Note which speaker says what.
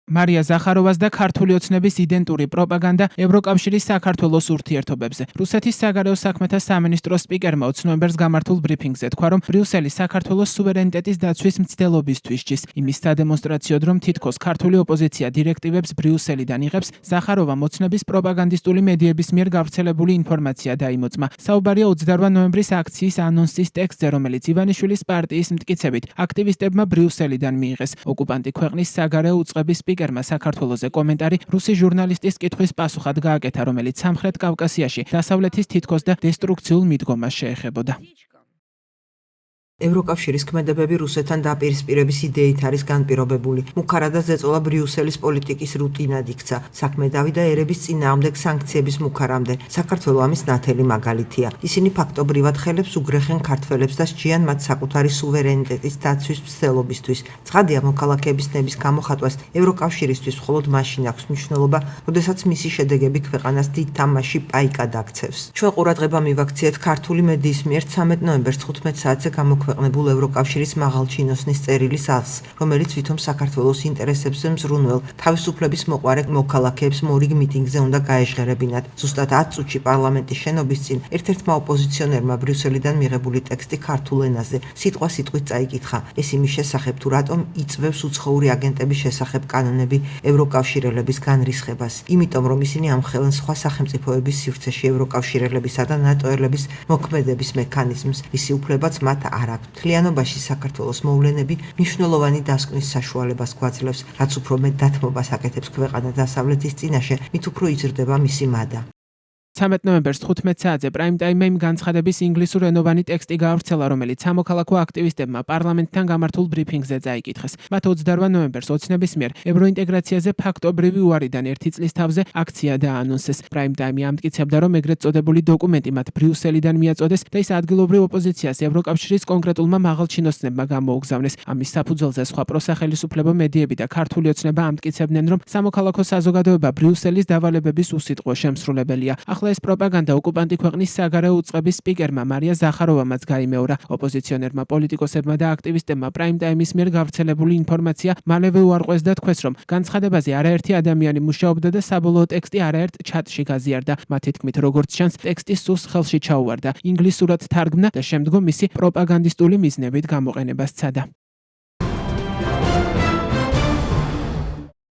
Speaker 1: მარია ზახაროვას და ქართული ოცნების იდენტური პროპაგანდა ევროკავშირის საქართველოს ურთიერთობებზე. რუსეთის საგარეო საქმეთა სამინისტროს სპიკერმა 20 ნოემბერს გამართულ ბრიფინგზე თქვა, რომ ბრიუსელი საქართველოს სუვერენიტეტის დაცვის მცდელობისთვის ჯის. იმის სადემონსტრაციოდ, რომ თითქოს ქართული ოპოზიცია დირექტივებს ბრიუსელიდან იღებს, ზახაროვამ ოცნების პროპაგანდისტული მედიების მიერ გავრცელებული ინფორმაცია დაიმოწმა. საუბარია 28 ნოემბრის აქციის ანონსის ტექსტზე, რომელიც ივანიშვილის პარტიის მტკიცებით აქტივისტებმა ბრიუსელიდან მიიღეს. ოკუპანტი ქვეყნის საგარეო უწყების სპიკერმა საქართველოზე კომენტარი რუსი ჟურნალისტის კითხვის პასუხად გააკეთა, რომელიც სამხრეთ კავკასიაში დასავლეთის თითქოს და დესტრუქციულ მიდგომას შეეხებოდა.
Speaker 2: ევროკავშირის ქმედებები რუსეთთან დაპირისპირების იდეით არის განპირობებული. მუქარადა ზეწოლა ბრიუსელის პოლიტიკის რუტინად იქცა. საქმე დავიდა ერების წინააღმდეგ სანქციების მუქარამდე. საქართველო ამის ნათელი მაგალითია. ისინი ფაქტობრივად ხელებს უგრეხენ ქართველებს და სჯიან მათ საკუთარი სუვერენიტეტის დაცვის მცდელობისთვის. ცხადია, მოქალაქეების ნების გამოხატვას ევროკავშირისთვის მხოლოდ მაშინ აქვს მნიშვნელობა, როდესაც მისი შედეგები ქვეყანას დიდ თამაში პაიკად აქცევს. ჩვენ ყურადღება მივაქციეთ ქართული მედიის მიერ 13 ნოემბერს 15 საათზე გამოქვეყნებულ ევროკავშირის მაღალჩინოსნის წერილის ასს, რომელიც ვითომ საქართველოს ინტერესებზე მზრუნველ თავისუფლების მოყვარე მოქალაქეებს მორიგ მიტინგზე უნდა გაეჟღერებინათ. ზუსტად 10 წუთში პარლამენტის შენობის წინ ერთ-ერთმა ოპოზიციონერმა ბრიუსელიდან მიღებული ტექსტი ქართულ ენაზე სიტყვასიტყვით წაიკითხა. ეს იმის შესახებ, თუ რატომ იწვევს უცხოური აგენტების შესახებ კანონები ევროკავშირელების განრისხებას. იმიტომ, რომ ისინი ამხელენ სხვა სახელმწიფოების სივრცეში ევროკავშირელებისა და ნატოელების მოქმედების მექანიზმს, ისი უფლებაც მათ არ აქვს. მთლიანობაში საქართველოს მოვლენები მნიშვნელოვანი დასკვნის საშუალებას გვაძლევს, რაც უფრო მეტ დათმობას აკეთებს ქვეყანა დასავლეთის წინაშე, მით უფრო იზრდება მისი მადა.
Speaker 1: 13 ნოემბერს 15 საათზე პრაიმ-ტაიმმა იმ განცხადების ინგლისურენოვანი ტექსტი გაავრცელა, რომელიც სამოქალაქო აქტივისტებმა პარლამენტთან გამართულ ბრიფინგზე წაიკითხეს. მათ 28 ნოემბერს ოცნების მიერ ევროინტეგრაციაზე ფაქტობრივი უარიდან 1 წლის თავზე აქცია დაანონსეს. პრაიმ-ტაიმი ამტკიცებდა, რომ ეგრეთ წოდებული დოკუმენტი მათ ბრიუსელიდან მიაწოდეს და ის ადგილობრივ ოპოზიციას ევროკავშირის კონკრეტულმა მაღალჩინოსნებმა გამოუგზავნეს. ამის საფუძველზე სხვა პროსახელისუფლებო მედიები და ქართული ოცნება ამტკიცებდნენ, რომ სამოქალაქო საზოგადოება ბრიუსელის დავალებების უსიტყვო შემსრულებელია. ეს პროპაგანდა ოკუპანტი ქვეყნის საგარეო უწყების სპიკერმა მარია ზახაროვამაც გაიმეორა. ოპოზიციონერმა პოლიტიკოსებმა და აქტივისტებმა პრაიმ-ტაიმის მიერ გავრცელებული ინფორმაცია მალევე უარყვეს და თქვეს, რომ განცხადებაზე არაერთი ადამიანი მუშაობდა და საბოლოო ტექსტი არაერთ ჩატში გაზიარდა. მათი თქმით, როგორც ჩანს, ტექსტი სუს ხელში ჩაუვარდა, ინგლისურად თარგმნა და შემდგომ მისი პროპაგანდისტული მიზნებით გამოყენება სცადა.